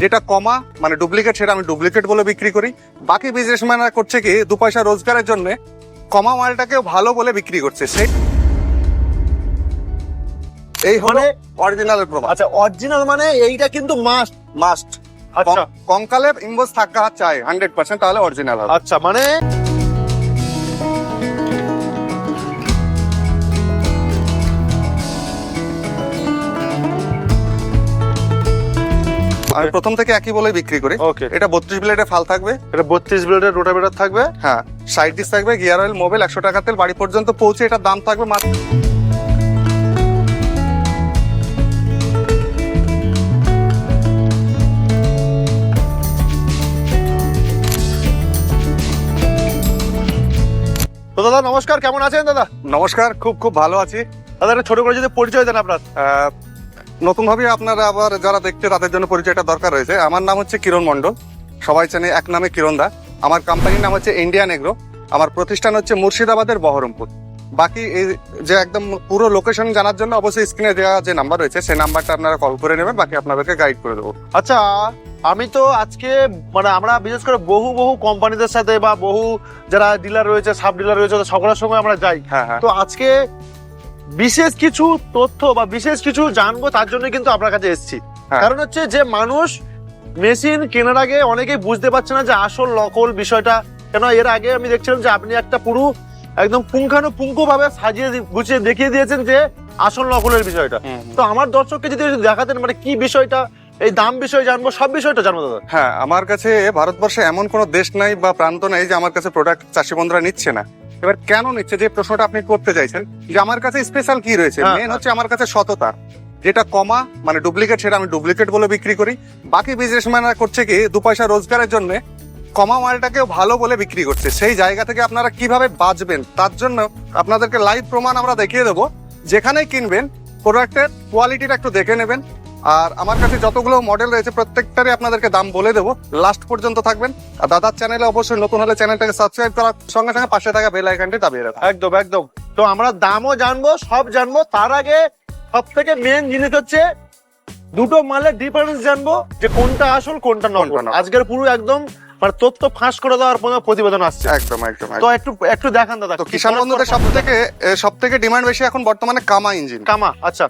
যেটা কমা মানে ডুপ্লিকেট সেটা আমি ডুপ্লিকেট বলে বিক্রি করি। বাকি বিজনেসম্যানরা করছে কি 2 পয়সা রোজগারের জন্য কমা মালটাকেও ভালো বলে বিক্রি করছে। এই হলো অরিজিনালের প্রমাণ। আচ্ছা, অরিজিনাল মানে এইটা কিন্তু মাস্ট। মাস্ট। আচ্ছা, কঙ্কালের ইনভয়েস থাকা চাই 100%, তাহলে অরিজিনাল হবে। আচ্ছা মানে আমি প্রথম থেকে একই বলে বিক্রি করি। ওকে, এটা 32 ব্লেডে ফাল থাকবে, এটা 32 ব্লেডের রোটাভেটর থাকবে। হ্যাঁ, সাইড ডিস থাকবে, গিয়ার অয়েল, মোবিল, 100 টাকা তেল, বাড়ি পর্যন্ত পৌঁছে এটার দাম থাকবে মাত্র। তো দাদা নমস্কার, কেমন আছেন দাদা? নমস্কার, খুব খুব ভালো আছি দাদা। একটা ছোট করে যদি পরিচয় দেন আপনার। নতুন ভাবে আপনারা আবার যারা দেখতে তাদের জন্য পরিচয়টা দরকার রয়েছে। আমার নাম হচ্ছে কিরণ মন্ডল, সবাই চেনে এক নামে কিরণ দা। আমার কোম্পানির নাম হচ্ছে ইন্ডিয়ান এগ্রো। আমার প্রতিষ্ঠান হচ্ছে মুর্শিদাবাদের বহরমপুর। বাকি এই যে একদম পুরো লোকেশন জানার জন্য অবশ্যই স্ক্রিনে দেওয়া যে নাম্বার রয়েছে সেই নাম্বারটা আপনারা কল করে নেবেন, বাকি আপনাদেরকে গাইড করে দেবো। আচ্ছা, আমি তো আজকে মানে আমরা বিশেষ করে বহু কোম্পানিদের সাথে বা বহু যারা ডিলার রয়েছে, সাব ডিলার রয়েছে, সকলের সঙ্গে আমরা যাই। হ্যাঁ হ্যাঁ, তো আজকে বিশেষ কিছু তথ্য বা বিশেষ কিছু জানবো, তার জন্য কিন্তু আপনার কাছে এসেছি। হ্যাঁ। কারণ হচ্ছে যে মানুষ মেশিন কেনার আগে অনেকেই বুঝতে পারছে না যে আসল নকল বিষয়টা। কেন এর আগে আমি দেখছিলাম যে আপনি একটা পুরো একদম পুঙ্খানুপুঙ্খ ভাবে সাজিয়ে গুছিয়ে দেখিয়ে দিয়েছেন যে আসল নকলের বিষয়টা। তো আমার দর্শককে যদি দেখাতেন মানে কি বিষয়টা, এই দাম বিষয় জানবো, সব বিষয়টা জানবো দাদা। হ্যাঁ, আমার কাছে ভারতবর্ষে এমন কোনো দেশ নাই বা প্রান্ত নাই যে আমার কাছে প্রোডাক্ট চাষি বন্ধুরা নিচ্ছে না। এবার কেন নিচ্ছে, যে প্রশ্নটা আপনি করতে চাইছেন যে আমার কাছে স্পেশাল কি রয়েছে, হ্যাঁ, মেন হচ্ছে আমার কাছে সততা। যেটা কমা মানে ডুপ্লিকেট সেটা আমি ডুপ্লিকেট বলে বিক্রি করি। বাকি বিজনেসম্যানরা করছে কি 2 পয়সা রোজগারের জন্য কমা মালটাকেও ভালো বলে বিক্রি করছে। সেই জায়গা থেকে আপনারা কিভাবে বাঁচবেন তার জন্য আপনাদেরকে লাইভ প্রমাণ আমরা দেখিয়ে দেবো। যেখানেই কিনবেন প্রোডাক্টের কোয়ালিটিটা একটু দেখে নেবেন। আর আমার কাছে যতগুলো মডেল রয়েছে প্রত্যেকটারই আপনাদেরকে দাম বলে দেবো, লাস্ট পর্যন্ত থাকবেন। আর দাদার চ্যানেলে অবশ্যই নতুন হলে চ্যানেলটাকে সাবস্ক্রাইব করার সঙ্গে সঙ্গে পাশে থাকা বেল আইকনটি দাবিয়ে রাখুন। একদম একদম। তো আমরা দামও জানবো, সব জানবো। তার আগে সব থেকে মেন জিনিস হচ্ছে দুটো মালের ডিফারেন্স জানবো, যে কোনটা আসল কোনটা নকল। আজকের পুরো একদম মানে তথ্য ফাঁস করে দেওয়ার প্রতিবেদন আসছে। একদম একদম। তো একটু দেখান দাদা। তো কিষান বন্ধুদের সব থেকে ডিমান্ড বেশি এখন বর্তমানে কামা ইঞ্জিন। কামা, আচ্ছা,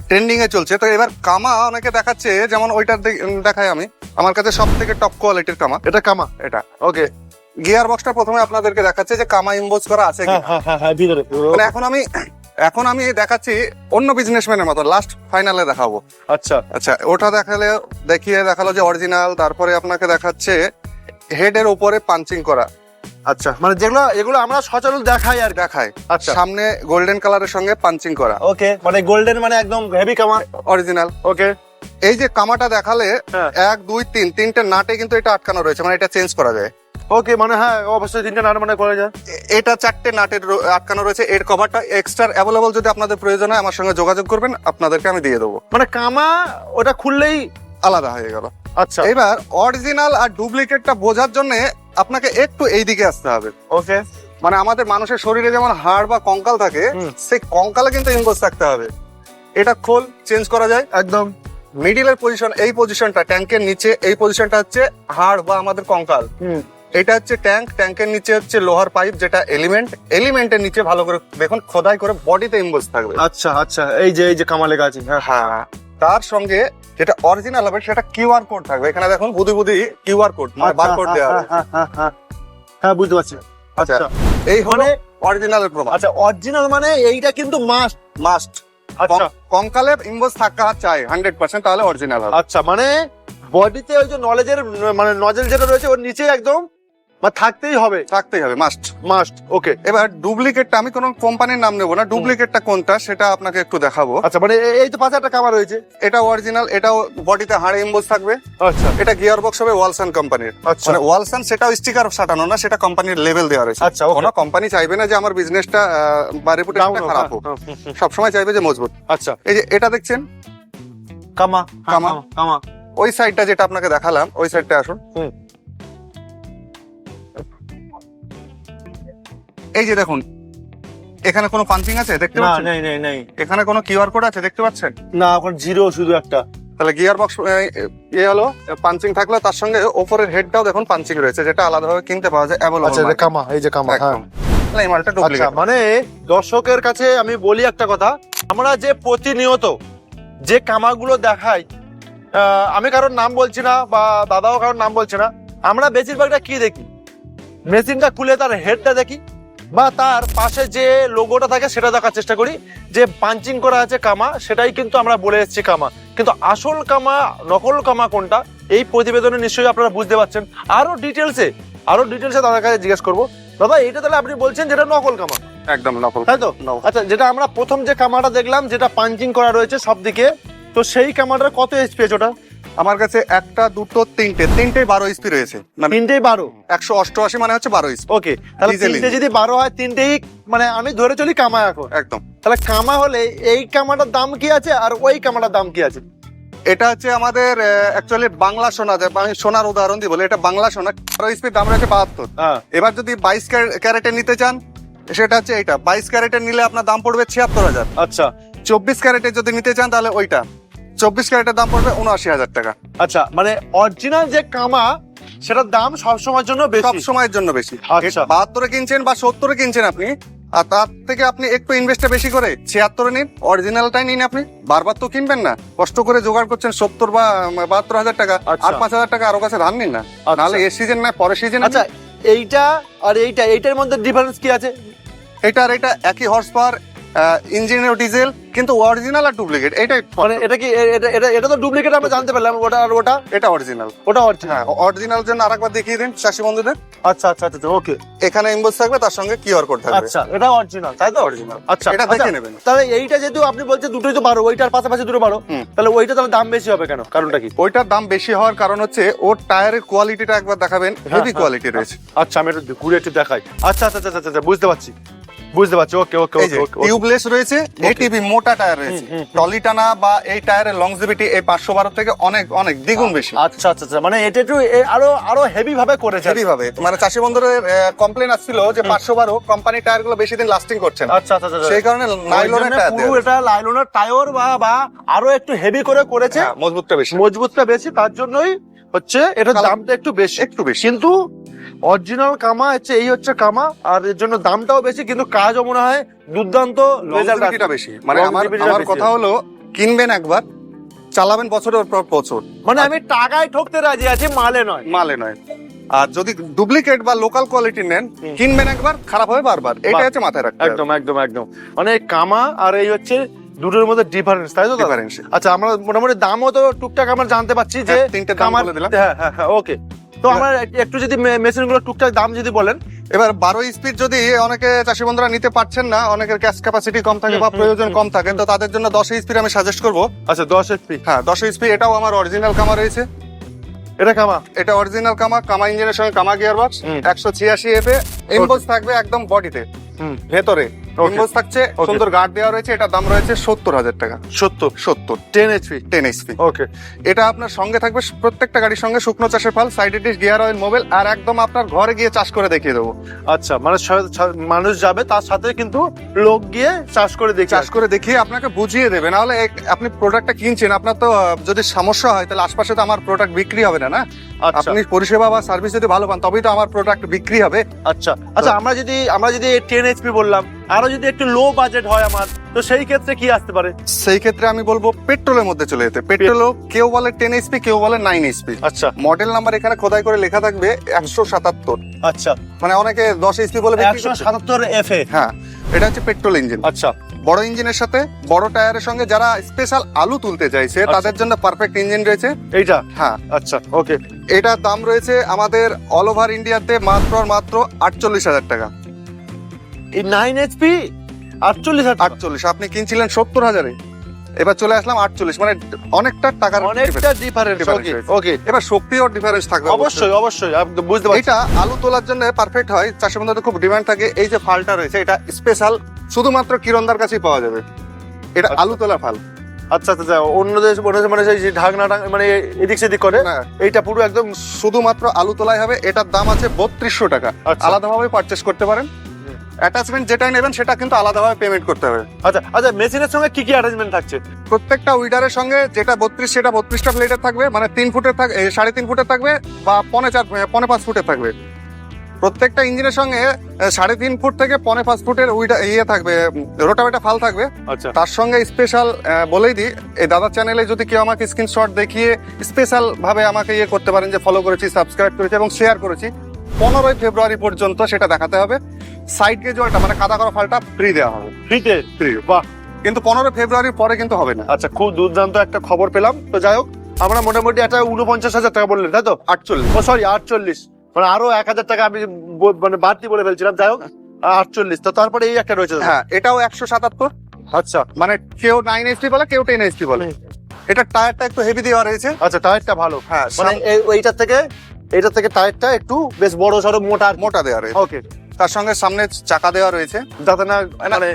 ট্রেন্ডিং এ চলছে। তো এবার কামা অনেকে দেখাচ্ছে, যেমন ওইটার দেখাই আমি। আমার কাছে সব থেকে টপ কোয়ালিটির কামা এটা কামা। এটা। ওকে, গিয়ার বক্সটা প্রথমে আপনাদেরকে দেখাচ্ছে যে কামা ইম্বোজ করা আছে কি। হ্যাঁ ভিতরে। মানে এখন আমি দেখাচ্ছি অন্য বিজনেসম্যানের মতো, লাস্ট ফাইনালে দেখাবো। আচ্ছা আচ্ছা, ওটা দেখালো যে অরিজিনাল। তারপরে আপনাকে দেখাচ্ছে হেডের উপরে পাঞ্চিং করা। আচ্ছা, মানে এগুলো আমরা সচরাচর দেখাই আর দেখায়। আচ্ছা, সামনে গোল্ডেন কালারের সঙ্গে পাঞ্চিং করা। ওকে, মানে গোল্ডেন মানে একদম হেভি কামা, অরিজিনাল। ওকে। এই যে কামাটা দেখালে হ্যাঁ। 1 2 3 তিনটে নাটে কিন্তু এটা আটকানো রয়েছে, মানে এটা চেঞ্জ করা যায়। ওকে, মানে হ্যাঁ অবশ্যই 3টে নাট মানে করা যায়। এটা 4টে নাটের আটকানো রয়েছে। এর কভারটা এক্সট্রা অ্যাভেলেবল, যদি আপনাদের প্রয়োজন হয় আমার সঙ্গে যোগাযোগ করবেন, আপনাদেরকে আমি দিয়ে দেবো। মানে কামা ওটা খুললেই আলাদা হয়ে গেল। আচ্ছা, এবার অরিজিনাল আর ডুপ্লিকেটটা বোঝার জন্য আপনাকে একটু এইদিকে আসতে হবে। ওকে, মানে আমাদের মানুষের শরীরে যেমন হাড় বা কঙ্কাল থাকে, সেই কঙ্কালে কিন্তু ইনভয়েস থাকতে হবে। এটা খোল চেঞ্জ করা যায় একদম। মিডিলের পজিশন, এই পজিশনটা ট্যাঙ্কের নিচে, এই পজিশনটা হচ্ছে হাড় বা আমাদের কঙ্কাল। এটা হচ্ছে ট্যাঙ্কের নিচে হচ্ছে লোহার পাইপ, যেটা এলিমেন্টের নিচে ভালো করে দেখুন খোদাই করে বডিতে ইনভয়েস থাকবে। আচ্ছা আচ্ছা, এই যে কামা লেখা আছে। হ্যাঁ, তার সঙ্গে যেটা অরিজিনাল হবে সেটা কিউআর কোড থাকবে। এখানে দেখুন বুদ্ধি কিউআর কোড, মানে বারকোড দেওয়া হবে। হ্যাঁ বুঝতে পারছি। আচ্ছা, এই হলো অরিজিনালের প্রমাণ। আচ্ছা, অরিজিনাল মানে এইটা কিন্তু মাস্ট। আচ্ছা, কঙ্কালের ইনভয়েস থাকা চাই 100%, তাহলে অরিজিনাল হবে। আচ্ছা, মানে বডিতে ওই যে মানে নজেল যেটা রয়েছে ওর নিচে একদম মানে থাকতেই হবে মাস্ট। ওকে, এবার ডুপ্লিকেটটা আমি কোনো কোম্পানির নাম নেবো না, ডুপ্লিকেটটা কোনটা সেটা আপনাকে একটু দেখাবো। আচ্ছা, মানে এই তো 5 কামা রয়েছে। এটা অরিজিনাল, এটাও বডিতে হাড়ে ইনভয়েস থাকবে। আচ্ছা, এটা গিয়ার বক্স হবে ওয়ালসন কোম্পানির। আচ্ছা, মানে ওয়ালসন সেটাও স্টিকার সাটানো না, সেটা কোম্পানির লেভেল দেওয়া রয়েছে। আচ্ছা, কোনো কোম্পানি চাইবে না যে আমার বিজনেসটা বা রেপুটেশনটা খারাপ হোক, সবসময় চাইবে যে মজবুত। আচ্ছা, এই যে এটা দেখছেন কামা। ওই সাইডটা যেটা আপনাকে দেখালাম, ওই সাইডটা আসুন। এই যে দেখুন, এখানে কোনো পাঞ্চিং আছে দেখতে পাচ্ছেন? নেই। এখানে কোনো কিউআর কোড আছে দেখতে পাচ্ছেন? না, এখন জিরো শুধু একটা। তাহলে গিয়ার বক্স হলো পাঞ্চিং থাকলে তার সঙ্গে ওপরের হেডটাও দেখুন পাঞ্চিং রয়েছে, যেটা আলাদাভাবে কিনতে পাওয়া যায় আচ্ছা এটা কামা, এই যে কামা, হ্যাঁ। তাহলে এই মালটা আচ্ছা, ডুপ্লিকেট। মানে দর্শকের কাছে আমি বলি একটা কথা, আমরা যে প্রতিনিয়ত যে কামাগুলো দেখাই, আমি কারোর নাম বলছি না বা দাদাও কারোর নাম বলছে না, আমরা বেশিরভাগটা কি দেখি, মেশিনটা খুলে তার হেডটা দেখি বা তার পাশে যে লোগোটা থাকে সেটা দেখার চেষ্টা করি, যে পাঞ্চিং করা আছে কামা, সেটাই কিন্তু আমরা বলে এসেছি কামা। কিন্তু আসল কামা নকল কামা কোনটা, এই প্রতিবেদনে নিশ্চয়ই আপনারা বুঝতে পারছেন। আরো ডিটেলসে তাদের কাছে জিজ্ঞেস করবো। দাদা এইটা তাহলে আপনি বলছেন যেটা নকল কামা, একদম নকল, তাই তো? আচ্ছা, যেটা আমরা প্রথম যে কামাটা দেখলাম যেটা পাঞ্চিং করা রয়েছে সব দিকে, তো সেই কামাটার কত এইচপি আছে ওটা? আমার কাছে একটা দুটো তিনটেই 12 ইস্পি রয়েছে, মানে তিনটেই 12, 188 মানে হচ্ছে 12 ইস্পি। ওকে, তাহলে Diesel তিনটে engine। যদি 12 হয়, তিনটেই মানে আমি ধরে চলি কামা এখন। একদম। তাহলে কামা হলে এই কামাটার দাম কি আছে আর ওই কামাটার দাম কি আছে? এটা হচ্ছে আমাদের অ্যাকচুয়ালি বাংলা সোনা, যে আমি সোনার উদাহরণ দিই বলে, এটা বাংলা সোনা। 12 ইস্পির দাম রয়েছে 72। হ্যাঁ, এবার যদি 22 ক্যারেটের নিতে চান, সেটা হচ্ছে এইটা 22 ক্যারেটের নিলে আপনার দাম পড়বে 76,000। আচ্ছা 24 ক্যারেটের যদি নিতে চান তাহলে ওইটা 24 ক্যারেটের দাম পড়বে 79,000 টাকা। আচ্ছা, মানে অরিজিনাল যে কামা সেটার দাম সব সময়ের জন্য সব বেশি। সময়ের জন্য বেশি। আচ্ছা। 72 কিনছেন বা 70 কিনছেন আপনি, আর তার থেকে আপনি একটু ইনভেস্টটা বেশি করে 76 নিন, অরিজিনালটাই নিন। আপনি বারবার তো কিনবেন না, কষ্ট করে জোগাড় করছেন 70 বা 72,000 টাকা, আচ্ছা। আর 5,000 টাকা আরো কাছে ধার নিন না, আচ্ছা। নাহলে এ সিজন না পরের সিজন। আচ্ছা, এইটা আর এইটার মধ্যে ডিফারেন্স কি আছে? এটা আর এটা একই হর্স পাওয়ার, ইঞ্জিনের ডিজেল, কিন্তু অরিজিনাল আর ডুপ্লিকেট এটাই। মানে এটা কি এটা তো ডুপ্লিকেট আমরা জানতে পারলাম, ওটা আর ওটা এটা অরিজিনাল। ওটা অরিজিনাল। হ্যাঁ, অরিজিনাল জন্য আরেকবার দেখিয়ে দিন চাষি বন্ধুদের। আচ্ছা আচ্ছা আচ্ছা, ওকে। এখানে ইনভয়েস থাকবে, তার সঙ্গে কিউআর কোড থাকবে। আচ্ছা, এটা অরিজিনাল, তাই তো? অরিজিনাল। আচ্ছা, এটা দেখে নেবেন। তাহলে এইটা যেহেতু আপনি বলছেন দুটোই তো 12, ওইটার পাশাপাশি দুটো 12, তাহলে ওইটা তাহলে দাম বেশি হবে কেন? কারণটা কি? ওইটার দাম বেশি হওয়ার কারণ হচ্ছে ওর টায়ারের কোয়ালিটিটা একবার দেখাবেন, হেভি কোয়ালিটি রয়েছে। আচ্ছা, আমি একটু ঘুরে একটু দেখাই। আচ্ছা আচ্ছা আচ্ছা আচ্ছা, বুঝতে পারছি। ওকে ওকে এই যে ওকে। টিউবলেস রয়েছে, এটিভি মোটা টায়ার রয়েছে, টলি টানা বা এই টায়ারের লংজিভিটি এই 512 থেকে অনেক অনেক দ্বিগুণ বেশি। আচ্ছা আচ্ছা আচ্ছা, মানে এটা একটু আরো হেভি ভাবে করেছে। হেভি ভাবে, মানে চাষি বন্ধুদের কমপ্লেন আসছিল যে 512 কোম্পানি টায়ার গুলো বেশি দিন লাস্টিং করছে না। আচ্ছা আচ্ছা আচ্ছা, সেই কারণে নাইলনের টায়ার পুরো এটা লাইলনের টায়ার বা আরো একটু হেভি করে করেছে, মজবুতটা বেশি। মজবুতটা বেশি, তার জন্যই হচ্ছে এটার দামটা একটু বেশি। কিন্তু অরিজিনাল কামা হচ্ছে এই হচ্ছে কামা, আর এর জন্য দামটাও বেশি, কিন্তু কাজও মনে হয় দুর্দান্ত, লংজিভিটিটা বেশি। মানে আমার Longevity-টা কথা হলো, কিনবেন একবার, চালাবেন বছরের পর বছর। মানে আমি টাকায় ঠকতে রাজি আছি, মালে নয়। মালে নয়। আর যদি ডুপ্লিকেট বা লোকাল কোয়ালিটি নেন, কিনবেন একবার, খারাপ হবে বারবার, এটা হচ্ছে মাথায় রাখতে হবে। একদম একদম একদম, মানে কামা আর এই হচ্ছে দুটোর মধ্যে ডিফারেন্স, তাই তো? Difference। আচ্ছা, আমরা মোটামুটি দামও তো টুকটাক আমরা জানতে পারছি যে হ্যাঁ, তিনটে দাম বলে দিলাম। হ্যাঁ হ্যাঁ হ্যাঁ, ওকে। তো আমরা একটু যদি মেশিন গুলো টুকটাক দাম যদি বলেন। এবার 12 স্পিড যদি অনেকে চাষি বন্ধুরা নিতে পারছেন না, অনেকের ক্যাশ ক্যাপাসিটি কম থাকে বা প্রয়োজন কম থাকে, তো তাদের জন্য 10 স্পিড আমি সাজেস্ট করব। আচ্ছা, 10 এসপি। হ্যাঁ, 10 স্পিড, এটাও আমার অরিজিনাল কামা রয়েছে। এটা কামা, এটা অরিজিনাল কামা ইঞ্জিনের সঙ্গে কামা গিয়ার বক্স, 186 এফ এ এমবোস থাকবে একদম বডিতে, ভেতরে এমবোস থাকছে, সুন্দর গার্ড দেওয়া রয়েছে। এটার দাম রয়েছে 70,000 টাকা। 70 10 এইচপি 10 এইচপি। ওকে। এটা আপনার সঙ্গে থাকবে, প্রত্যেকটা গাড়ির সঙ্গে শুকনো চাষের ফাল, side dish, gear oil, mobile, আর একদম আপনার ঘরে গিয়ে চাষ করে দেখিয়ে দেবো। আচ্ছা, মানে মানুষ যাবে, তার সাথে কিন্তু লোক গিয়ে চাষ করে দেখে চাষ করে দেখিয়ে আপনাকে বুঝিয়ে দেবে। নাহলে আপনি প্রোডাক্টটা কিনছেন, আপনার তো যদি সমস্যা হয়, তাহলে আশপাশে তো আমার প্রোডাক্ট বিক্রি হবে না। আচ্ছা আপনি পরিষেবা বা সার্ভিস যদি ভালো পান, তবেই তো আমার প্রোডাক্ট বিক্রি হবে। আচ্ছা আচ্ছা, আমরা যদি 10 এইচপি বললাম, আরো যদি একটু লো বাজেট হয় আমার, তো সেই ক্ষেত্রে কি আসতে পারে? সেই ক্ষেত্রে আমি বলবো পেট্রোলের মধ্যে চলে যেতে। পেট্রোলও কেউ বলে 10 এইচপি, কেউ বলে 9 এইচপি। আচ্ছা মডেল নাম্বার এখানে খোদাই করে লেখা থাকবে 177। আচ্ছা, মানে অনেকে 10 এইচপি বলে বিক্রি করছে। 177 এফএ। হ্যাঁ, এটা হচ্ছে পেট্রোল ইঞ্জিন। আচ্ছা, বড় ইঞ্জিনের সাথে বড় টায়ারের সঙ্গে যারা স্পেশাল আলু তুলতে চাইছে, তাদের জন্য পারফেক্ট ইঞ্জিন রয়েছে এইটা। হ্যাঁ, আচ্ছা, ওকে। এটার দাম রয়েছে আমাদের অল ওভার ইন্ডিয়াতে মাত্র 48,000 টাকা। এই 9 এইচপি 48,000। 48, আপনি কিনছিলেন 70,000-এ, এবার চলে আসলাম 48, মানে অনেকটা টাকার অনেকটা ডিফারেন্স। ওকে ওকে, এবার শক্তিও ডিফারেন্স থাকবে। অবশ্যই অবশ্যই, আমি বুঝতে পারছি। এটা আলু তোলার জন্য পারফেক্ট হয়। চাষের মধ্যে খুব ডিমান্ড থাকে। এই যে ফালটা রয়েছে, এটা স্পেশাল, শুধুমাত্র কিরণদার কাছেই পাওয়া যাবে। এটা আলু তোলা ফাল। আচ্ছা আচ্ছা, অন্য দেশ মানে সেই ঢাকনা মানে এদিক সেদিক করে না, এইটা পুরো একদম শুধুমাত্র আলু তোলাই হবে। এটার দাম আছে 3200 টাকা। আচ্ছা। আলাদাভাবে পারচেস করতে পারেন। অ্যাটাচমেন্ট যেটাই নেবেন সেটা কিন্তু আলাদাভাবে পেমেন্ট করতে হবে। আচ্ছা আচ্ছা, মেশিনের সঙ্গে কি কি অ্যারেঞ্জমেন্ট থাকছে? প্রত্যেকটা উইডারের সঙ্গে যেটা 32 সেটা 32টা প্লেটের থাকবে, মানে 3 ফুটের 3.5 ফুটের থাকবে বা 5.5 ফুটের থাকবে। প্রত্যেকটা ইঞ্জিনের সঙ্গে 3.5 ফুট থেকে 5.5 ফুটের থাকবে, রোটাভেটা ফাল থাকবে। আচ্ছা তার সঙ্গে স্পেশাল বলেই দিই, এই দাদার চ্যানেলে যদি কেউ আমাকে স্ক্রিনশট দেখিয়ে স্পেশাল ভাবে আমাকে করতে পারেন যে ফলো করেছি, সাবস্ক্রাইব করেছি এবং শেয়ার করেছি, 15 ফেব্রুয়ারি পর্যন্ত সেটা দেখাতে হবে। সাইড গেজ ওয়ালটা মানে কাদা করা ফালটা ফ্রি দেওয়া হবে, ফ্রিতে? ফ্রি। বাহ, কিন্তু 15 ফেব্রুয়ারির পরে কিন্তু হবে না। আচ্ছা, খুব দুর্দান্ত একটা খবর পেলাম। তো যাই হোক, আমরা মোটামুটি একটা 49,000 টাকা বললেন, তাই তো? 48। ও সরি, 48, মানে আরো 1,000 টাকা আমি মানে বাড়তি বলে ফেলছিলাম। যাই হোক, 48। তো তারপরে এই একটা রয়েছে। হ্যাঁ, এটাও 177। আচ্ছা মানে কেউ 9 HP বলে, কেউ 10 HP বলে। এটা টায়ারটা একটু হেভি দেওয়া রয়েছে। আচ্ছা, টায়ারটা ভালো। হ্যাঁ, মানে এইটার থেকে টায়ারটা একটু বেশ বড় সড়ো মোটা। মোটা দেওয়া রয়েছে। ওকে। তার সঙ্গে সামনে চাকা দেওয়া রয়েছে যাতে না মানে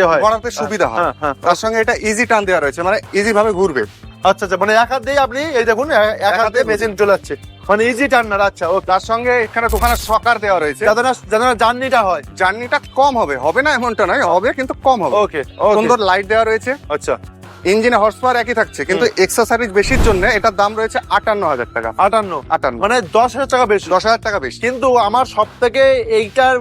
এ হয়, গড়াতে সুবিধা হয়। হ্যাঁ হ্যাঁ। তার সঙ্গে এটা ইজি টার্ন দেওয়া রয়েছে, মানে ইজি ভাবে ঘুরবে। আচ্ছা আচ্ছা, মানে এক হাত দিয়ে আপনি এই দেখুন, এক হাত দিয়ে মেশিন চলে যাচ্ছে, মানে ইজি টার্নার। আচ্ছা, ও তার সঙ্গে এখানে দোকানে সকার দেওয়া রয়েছে, যাতে না জার্নিটা হয়। জার্নিটা কম হবে, হবে না এমনটা নয়, হবে কিন্তু কম হবে। ওকে। সুন্দর লাইট দেওয়া রয়েছে। আচ্ছা, ইঞ্জিনে হর্স পাওয়ার একই থাকছে, কিন্তু এক্সেসরিজ বেশির জন্য এটার দাম রয়েছে 58,000 টাকা। 58, মানে 10,000 টাকা বেশি। 10,000 টাকা বেশি। কিন্তু আমার সব থেকে এইটার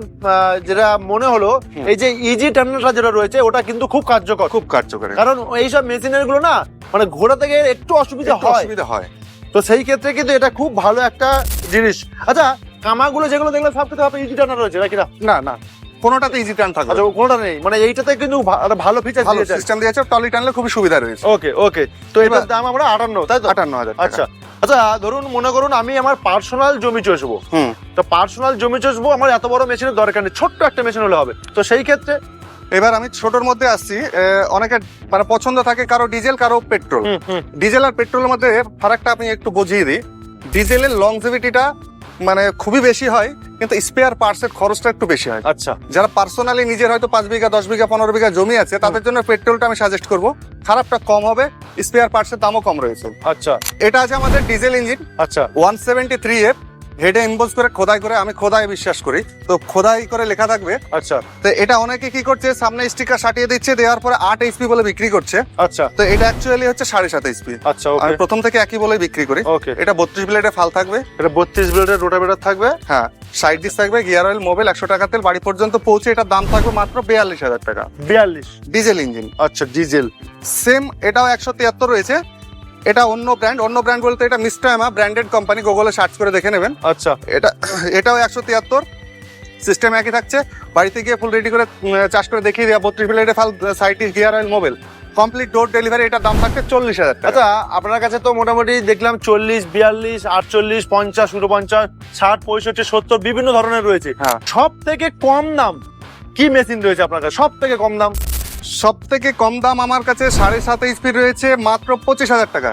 যেটা মনে হলো, এই যে ইজি টার্নারটা যেটা রয়েছে ওটা কিন্তু খুব কার্যকর, খুব কার্যকরী। কারণ এইসব মেশিনের গুলো না মানে ঘোরা থেকে একটু অসুবিধা হয়। তো সেই ক্ষেত্রে কিন্তু এটা খুব ভালো একটা জিনিস। আচ্ছা, কামাগুলো যেগুলো দেখলে সব থেকে ইজি টার্নার রয়েছে নাকি? না না, কোনোটাতে ইজি টার্ন থাকবে। আচ্ছা, কোনোটা নেই, মানে এইটাতে কিন্তু ভালো ফিচার ভালো দিয়েছে, সিস্টেম দিয়েছে, টলি টানলে খুবই সুবিধা রয়েছে। ওকে ওকে। তো এটার দাম আমরা 58, তাই তো? 58,000 টাকা। আচ্ছা আচ্ছা, ধরুন মনে করুন আমি আমার পার্সোনাল জমি চষবো। তো পার্সোনাল জমি চষবো, আমার এত বড় মেশিনের দরকার নেই, ছোট্ট একটা মেশিন হলে হবে। তো সেই ক্ষেত্রে এবার আমি ছোটর মধ্যে আসছি। অনেকের মানে পছন্দ থাকে, কারো ডিজেল, কারো পেট্রোল। ডিজেল আর পেট্রোলের মধ্যে ফারাকটা আমি একটু বুঝিয়ে দিই। ডিজেলের লংজিভিটিটা মানে খুবই বেশি হয়, কিন্তু স্পেয়ার পার্টস এর খরচটা একটু বেশি হয়। আচ্ছা, যারা পার্সোনালি নিজের হয়তো 5 বিঘা 10 বিঘা 15 বিঘা জমি আছে, তাদের জন্য পেট্রোলটা আমি সাজেস্ট করব। খারাপটা কম হবে, স্পেয়ার পার্টস এর দামও কম রয়েছে। আচ্ছা এটা আছে আমাদের ডিজেল ইঞ্জিন। আচ্ছা, 173F হেডে এমবোস করে খোদাই করে, আমি খোদাই বিশ্বাস করি, তো খোদাই করে লেখা থাকবে। আচ্ছা তো এটা অনেকে কি করছে, সামনে স্টিকার সাটিয়ে দিচ্ছে, দেওয়ার পরে 8 HP বলে বিক্রি করছে। আচ্ছা, তো এটা অ্যাকচুয়ালি হচ্ছে 7.5 HP। আচ্ছা, আমি ওকে। প্রথম থেকে একই বলে বিক্রি করি। ওকে, এটা 32 ব্লেডে ফাল থাকবে। এটা 32 ব্লেডের রোটাভেটর থাকবে। হ্যাঁ, সাইড ডিস থাকবে, গিয়ার অয়েল, মোবিল, 100 টাকা তেল, বাড়ি পর্যন্ত পৌঁছে। এটার দাম থাকবে মাত্র 42,000 টাকা। 42? Diesel engine. আচ্ছা, ডিজেল সেম এটাও 173 রয়েছে। এটা অন্য ব্র্যান্ড বলতে এটা মিস্টায়ামা ব্র্যান্ডেড কোম্পানি, গুগলে সার্চ করে দেখে নেবেন। আচ্ছা, এটাও 173। সিস্টেম একই থাকছে। বাড়িতে গিয়ে ফুল রেডি করে চার্জ করে দেখিয়ে দেওয়া, 32 ব্লেডে ফাল, side disc, gear oil, Mobil, complete door delivery. এটার দাম থাকছে 40,000 টাকা। আচ্ছা, আপনার কাছে তো মোটামুটি দেখলাম 40, 42, 48, 50, 49, 60, 65, 70 বিভিন্ন ধরনের রয়েছে। হ্যাঁ। সব থেকে কম দাম কি মেশিন রয়েছে আপনার কাছে? সব থেকে কম দাম? সব থেকে কম দাম আমার কাছে 7.5 HP রয়েছে, মাত্র 25,000 টাকা।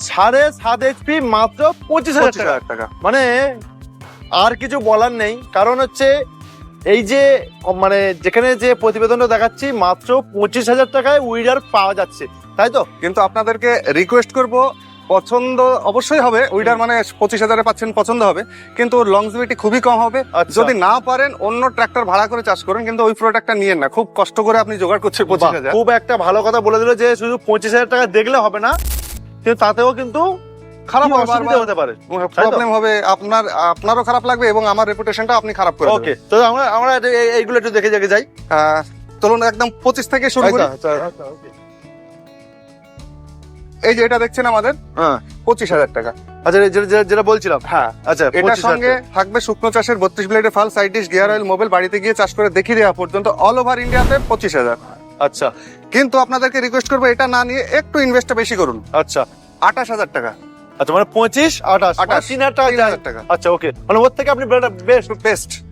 7.5 HP, মাত্র 25,000 টাকা। মানে আর কিছু বলার নেই, কারণ হচ্ছে এই যে মানে যেখানে যে প্রতিবেদনটা দেখাচ্ছি, মাত্র 25,000 টাকায় উইডার পাওয়া যাচ্ছে, তাই তো? কিন্তু আপনাদেরকে রিকোয়েস্ট করব, পছন্দ অবশ্যই হবে। উইডার মানে 25,000-এ পাচ্ছেন, পছন্দ হবে, কিন্তু লংজিভিটি খুবই কম হবে। আচ্ছা। যদি না পারেন অন্য ট্রাক্টর ভাড়া করে চাষ করেন, কিন্তু ওই প্রোডাক্টটা নিয়েন না, খুব কষ্ট করে আপনি জোগাড় করছেন 25,000। খুব একটা ভালো কথা বলে দিল যে শুধু 25,000 টাকা দেখলে হবে না, কিন্তু তাতেও কিন্তু খারাপ অসুবিধা হতে পারে, প্রবলেম হবে, আপনারও খারাপ লাগবে এবং আমার রেপুটেশনটা আপনি খারাপ করে ওকে। তো আমরা এইগুলো একটু দেখে যাই। চলুন একদম 25 থেকে শুরু করি। এই যে এটা দেখছেন আমাদের, হ্যাঁ, 25,000 টাকা। আচ্ছা, যেটা বলছিলাম। হ্যাঁ, আচ্ছা, এটার সঙ্গে থাকবে শুকনো চাষের 32 ব্লেডে ফাল, side dish, gear oil, Mobil, বাড়িতে গিয়ে চাষ করে দেখিয়ে দেওয়া পর্যন্ত অল ওভার ইন্ডিয়াতে 25,000। আচ্ছা, কিন্তু আপনাদেরকে রিকোয়েস্ট করবো, এটা না নিয়ে একটু ইনভেস্টটা বেশি করুন। আচ্ছা, 28,000 টাকা। আচ্ছা, মানে 25, 28, 3,000 টাকা। আচ্ছা, ওকে, মানে ওর থেকে আপনি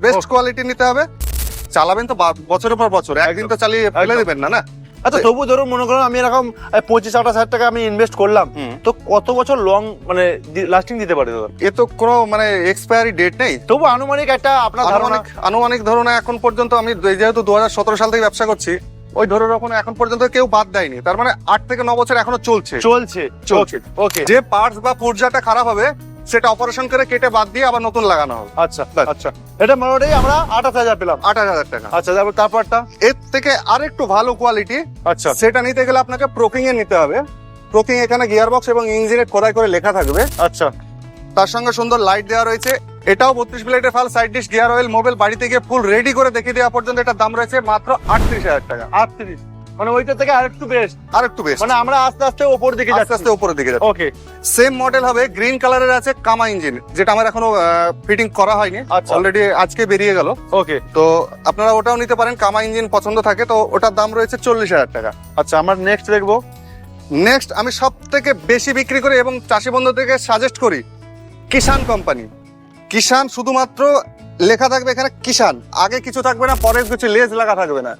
বেস্ট কোয়ালিটি নিতে হবে। চালাবেন তো বছরের পর বছর, একদিন তো চালিয়ে ফেলে দেবেন না। আচ্ছা, তবু ধরুন মনে করুন আমি এরকম 25-28 টাকা আমি ইনভেস্ট করলাম, তো কত বছর লং মানে লাস্টিং দিতে পারে? এ তো কোনো মানে এক্সপায়ারি ডেট নেই। তবু আনুমানিক একটা আপনার আনুমানিক ধরুন, এখন পর্যন্ত আমি যেহেতু 2017 সাল থেকে ব্যবসা করছি, ওই ধরে রাখুন এখন পর্যন্ত কেউ বাদ দেয়নি, তার মানে 8 থেকে 9 বছর এখনো চলছে। ওকে। যে পার্টস বা পুরজাটা খারাপ হবে, সেটা অপারেশন করে কেটে বাদ দিয়ে আবার নতুন লাগানো হবে। আচ্ছা আচ্ছা, এটা মোটামুটি আমরা 28,000 পেলাম। 28,000 টাকা। আচ্ছা, তারপরটা? এর থেকে আরেকটু ভালো কোয়ালিটি, আচ্ছা সেটা নিতে গেলে আপনাকে প্রোকিং এর নিতে হবে। প্রোকিং এখানে গিয়ার বক্স এবং ইঞ্জিনের খোদাই করে লেখা থাকবে। আচ্ছা, তার সঙ্গে সুন্দর লাইট দেওয়া রয়েছে। এটাও 32 ব্লেডের ফাল, side dish, gear oil, mobile, বাড়িতে গিয়ে ফুল রেডি করে দেখিয়ে দেওয়া পর্যন্ত এটার দাম রয়েছে মাত্র 38,000 টাকা। 38, মানে ওইটা থেকে আরেকটু বেস্ট, আরেকটু বেশি, মানে আমরা আস্তে আস্তে উপর দিকে আস্তে যাচ্ছি। আস্তে উপরের দিকে যাচ্ছে। ওকে, সেম মডেল হবে, গ্রিন কালারের আছে, কামা ইঞ্জিন, যেটা আমার এখনো ফিটিং করা হয়নি, আচ্ছা। অলরেডি আজকে বেরিয়ে গেল। ওকে, তো আপনারা ওটাও নিতে পারেন, কামা ইঞ্জিন পছন্দ থাকে তো ওটার দাম রয়েছে 40,000 টাকা। আচ্ছা, আমরা নেক্সট দেখবো। নেক্সট আমি সব থেকে বেশি বিক্রি করি এবং চাষি বন্ধুদেরকে সাজেস্ট করি কিষান কোম্পানি। কিষান, শুধুমাত্র লেখা থাকবে এখানে কিষান, আগে কিছু থাকবে না, পরে কিছু লেজ লাগা থাকবে না।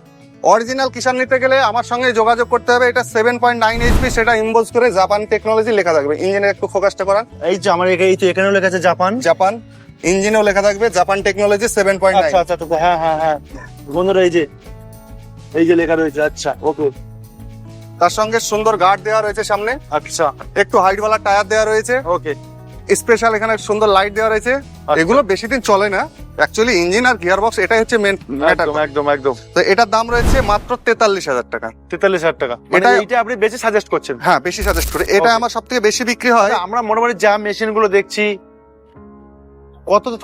অরিজিনাল কিষান নিতে গেলে আমার সঙ্গে যোগাযোগ করতে হবে। এটা 7.9 HP, সেটা ইম্বোজ করে জাপান টেকনোলজি লেখা থাকবে। ইঞ্জিনের একটু ফোকাসটা করান। এই যে আমার এই তো এখানেও লেখা আছে জাপান। জাপান ইঞ্জিনেও লেখা থাকবে জাপান টেকনোলজি 7.9। আচ্ছা আচ্ছা, তো হ্যাঁ হ্যাঁ হ্যাঁ, বন্ধুরা এই যে লেখা রয়েছে। আচ্ছা, ওকে। তার সঙ্গে সুন্দর গার্ড দেওয়া রয়েছে সামনে, আচ্ছা, একটু হাইট ওয়ালা টায়ার দেওয়া রয়েছে, ওকে। স্পেশাল এখানে সুন্দর লাইট দেওয়া রয়েছে। এগুলো বেশি দিন চলে না, অ্যাকচুয়ালি ইঞ্জিন আর গিয়ার বক্স এটাই হচ্ছে মেন ম্যাটার। একদম একদম একদম। তো এটার দাম রয়েছে মাত্র 43,000 টাকা। 43,000 টাকা, এটা- এটা আপনি বেশি সাজেস্ট করছেন। হ্যাঁ, বেশি সাজেস্ট করে। এটা Okay. আমার সব থেকে বেশি বিক্রি হয়। আচ্ছা, আমরা মোটামুটি যা মেশিন গুলো দেখছি,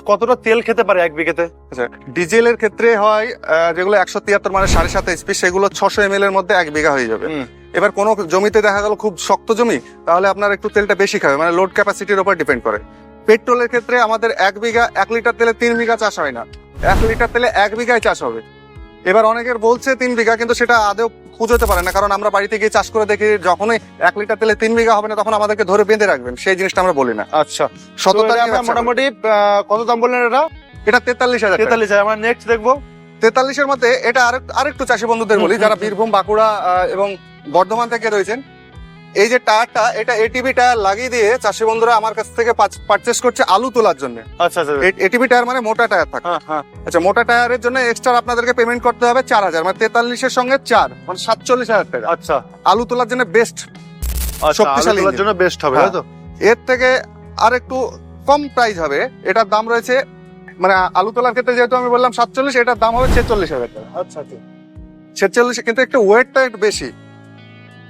কতটা তেল খেতে পারে এক বিঘেতে? আচ্ছা, ডিজেলের ক্ষেত্রে হয় যেগুলো 173 মানে 7.5 HP, সেগুলো 600 ml এর মধ্যে 1 বিঘা হয়ে যাবে। হুম। এবার কোনো জমিতে দেখা গেল খুব শক্ত জমি, তাহলে আপনার একটু তেলটা বেশি খাবে, মানে লোড ক্যাপাসিটির উপর ডিপেন্ড করে। পেট্রোলের ক্ষেত্রে আমাদের 1 বিঘা 1 লিটার তেলে 3 বিঘা চাষ হয় না, 1 লিটার তেলে 1 বিঘায় চাষ হবে। এবার অনেকের বলছে 3 বিঘা, কিন্তু সেটা আদৌ বুঝতে পারে না, কারণ আমরা বাড়িতে গিয়ে চাষ করে দেখি যখনই 1 লিটার তেলে 3 বিঘা হবে না, তখন আমাদেরকে ধরে বেঁধে রাখবেন, সেই জিনিসটা আমরা বলি না। আচ্ছা, সততা নিয়ে আমরা ব্যবসা করি। মোটামুটি কত দাম বললেন এটা? এটা 43,000 টাকা। 43,000। আমরা নেক্সট দেখবো। 43-এর মধ্যে এটা আরেকটু চাষি বন্ধুদের বলি, যারা বীরভূম, বাঁকুড়া এবং বর্ধমান থেকে রয়েছেন। এই যে টায়ারটা, এটা এটিভি টায়ার লাগিয়ে দিয়ে চাষি বন্ধুরা আমার কাছ থেকে পারচেস করছে আলু তোলার জন্য। আচ্ছা আচ্ছা, এটিভি টায়ার মানে মোটা টায়ার থাকে। হ্যাঁ হ্যাঁ। আচ্ছা, মোটা টায়ারের জন্য এক্সট্রা আপনাদেরকে পেমেন্ট করতে হবে 4,000, মানে 43-এর সঙ্গে 4 মানে 47,000 টাকা। আচ্ছা আলু তোলার জন্য বেস্ট। আচ্ছা, শক্তিশালী আলু তোলার engine। জন্য বেস্ট হবে, হ্যাঁ। তাই তো? এর থেকে আর একটু কম প্রাইস হবে, এটার দাম রয়েছে, মানে আলু তোলার ক্ষেত্রে যেহেতু আমি বললাম 47, এটার দাম হবে 46,000 টাকা। আচ্ছা আচ্ছা, 46, কিন্তু একটু ওয়েটটা একটু বেশি।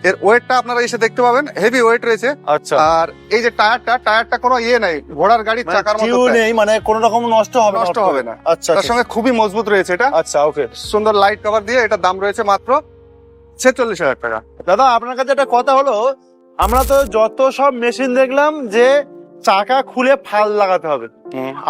এর ওয়েটটা আপনারা এসে দেখতে পাবেন, হেভি ওয়েট রয়েছে। আচ্ছা। আর এই যে টায়ারটা কোনো ইয়ে নাই, ঘোড়ার গাড়ির চাকার মতো কিউ টায়ার। নেই, মানে কোনো রকম নষ্ট হবে নষ্ট হবে না। আচ্ছা তার আচ্ছা সঙ্গে খুবই মজবুত রয়েছে এটা। আচ্ছা, ওকে। সুন্দর লাইট কভার দিয়ে এটার দাম রয়েছে মাত্র 46,000 টাকা। দাদা, আপনার কাছে একটা কথা হলো, আমরা তো যত সব মেশিন দেখলাম যে চাকা খুলে ফাল লাগাতে হবে,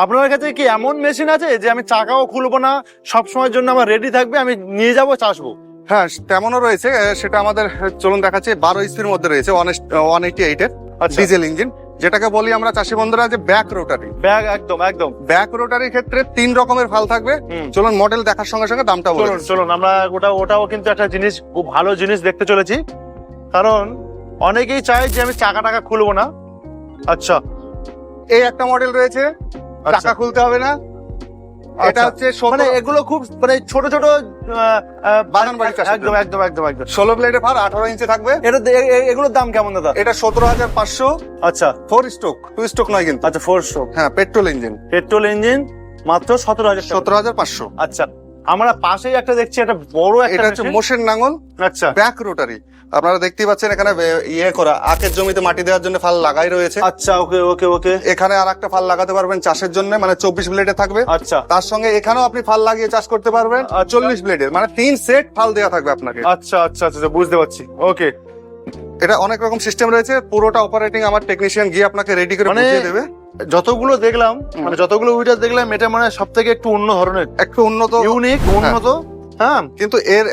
আপনার কাছে কি এমন মেশিন আছে যে আমি চাকাও খুলবো না, সব সময়ের জন্য আমার রেডি থাকবে, আমি নিয়ে যাবো চাষবো? হ্যাঁ, তেমনও রয়েছে। সেটা আমাদের চলুন দেখাচ্ছে, 12 ইঞ্চির মধ্যে রয়েছে, 188 এর আচ্ছা। ডিজেল ইঞ্জিন, যেটাকে বলি আমরা চাষি বন্ধুরা যে ব্যাক রোটারি। ব্যাগ, একদম একদম। ব্যাক রোটারির ক্ষেত্রে 3 রকমের ফাল থাকবে। হুম। চলুন মডেল দেখার সঙ্গে সঙ্গে দামটা বলে চলুন দিচ্ছি। চলুন, আমরা ওটাও কিন্তু একটা জিনিস, খুব ভালো জিনিস দেখতে চলেছি, কারণ অনেকেই চায় যে আমি চাকা টাকা খুলবো না। আচ্ছা, এই একটা মডেল রয়েছে, টাকা খুলতে হবে না। এটা হচ্ছে মানে এগুলো খুব মানে ছোট ছোট বাগান বাড়ি চাষের একদম জন্য। একদম একদম একদম। 16 ব্লেডের ফাল, 18 ইঞ্চি থাকবে। এগুলোর দাম কেমন দাদা? এটা 17,500। আচ্ছা 4 স্ট্রোক, 2 স্ট্রোক নয় কিন্তু। আচ্ছা, 4 স্ট্রোক হ্যাঁ, পেট্রোল ইঞ্জিন, পেট্রোল ইঞ্জিন, মাত্র 17,000 টাকা। 17,500। আচ্ছা, আমরা পাশেই একটা দেখছি, একটা বড় একটা এটা হচ্ছে machine। মোষের নাঙ্গল, আচ্ছা ব্যাক রোটারি। আপনারা দেখতেই পাচ্ছেন এখানে ইয়ে করা, আখের জমিতে মাটি দেওয়ার জন্য ফাল লাগাই রয়েছে। আচ্ছা, ওকে ওকে ওকে। এখানে আর একটা ফাল লাগাতে পারবেন চাষের জন্য, মানে 24 ব্লেডে থাকবে। আচ্ছা তার সঙ্গে এখানেও আপনি ফাল লাগিয়ে চাষ করতে পারবেন, আচ্ছা। 40 ব্লেডের, মানে 3 সেট ফাল দেওয়া থাকবে আপনাকে। আচ্ছা আচ্ছা আচ্ছা, বুঝতে পারছি, ওকে। এটা অনেক রকম সিস্টেম রয়েছে, পুরোটা অপারেটিং আমার টেকনিশিয়ান গিয়ে আপনাকে রেডি করে মানে বুঝিয়ে দেবে। যতগুলো দেখলাম, মানে যতগুলো উইটার দেখলাম, এটা মানে সব থেকে একটু অন্য ধরনের, একটু উন্নত, ইউনিক, উন্নত। হ্যাঁ, কিন্তু এর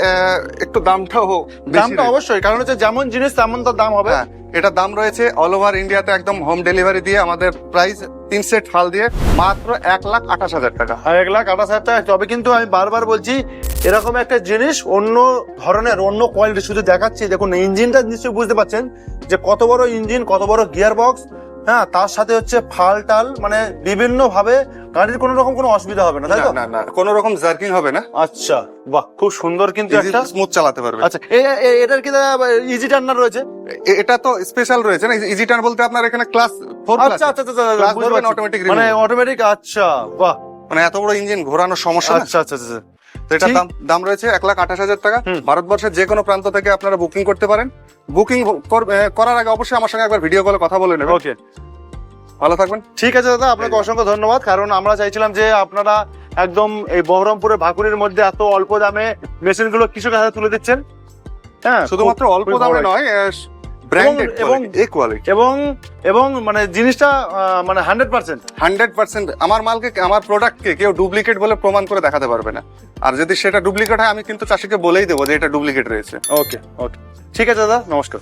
একটু দামটাও বেশি দামটা রয়েছে। অবশ্যই, কারণ হচ্ছে যেমন জিনিস তেমন তো দাম হবে। হ্যাঁ, এটা দাম রয়েছে অল ওভার ইন্ডিয়াতে একদম হোম ডেলিভারি দিয়ে, আমাদের প্রাইস 3 সেট ফাল দিয়ে মাত্র 1,28,000 টাকা। 1,28,000 টাকা। তবে কিন্তু আমি বারবার বলছি, এরকম একটা জিনিস অন্য ধরনের, অন্য কোয়ালিটি শুধু দেখাচ্ছি। দেখুন ইঞ্জিনটা নিশ্চয়ই বুঝতে পারছেন যে কত বড় ইঞ্জিন, কত বড় গিয়ার বক্স। হ্যাঁ, তার সাথে হচ্ছে ফাল টাল, মানে বিভিন্ন ভাবে গাড়ির কোনো রকম কোনো অসুবিধা হবে না, তাই তো? না না কোনো রকম জার্কিং হবে না, আচ্ছা, বাহ, খুব সুন্দর কিন্তু একটা। স্মুথ চালাতে পারবে। আচ্ছা, এটার কি ইজি টার্নার রয়েছে? এটা তো স্পেশাল রয়েছে না, ইজি টার্ন বলতে আপনার এখানে ক্লাস 4 আচ্ছা আচ্ছা আচ্ছা, ক্লাস বুঝতে ধরবেন পারছি। অটোমেটিক, মানে অটোমেটিক, আচ্ছা, বাহ, মানে এত বড় ইঞ্জিন ঘোরানোর সমস্যা না। আচ্ছা আচ্ছা আচ্ছা। তো এটার ঠিক। দাম রয়েছে 1,28,000 টাকা। হুম। ভারতবর্ষের যে কোনো প্রান্ত থেকে আপনারা বুকিং করতে পারেন। বুকিং করার আগে অবশ্যই আমার সঙ্গে একবার ভিডিও কলে কথা বলে নেবেন। ওকে, ভালো থাকবেন। ঠিক আছে দাদা, আপনাকে অসংখ্য ধন্যবাদ। কারণ আমরা চাইছিলাম যে আপনারা একদম এই বহরমপুরের ভাকুরের মধ্যে এত অল্প দামে মেশিনগুলো কৃষকের হাতে তুলে দিচ্ছেন। হ্যাঁ, শুধুমাত্র খুব- অল্প খুবই দামে ভালো নয়, ব্র্যান্ডেড এবং এই কোয়ালিটি এবং এবং মানে জিনিসটা মানে 100%। 100%। আমার মালকে, আমার প্রোডাক্টকে কেউ ডুপ্লিকেট বলে প্রমাণ করে দেখাতে পারবে না। আর যদি সেটা ডুপ্লিকেট হয় আমি কিন্তু চাষিকে বলেই দেবো যে এটা ডুপ্লিকেট রয়েছে। ওকে ওকে, ঠিক আছে দাদা, নমস্কার।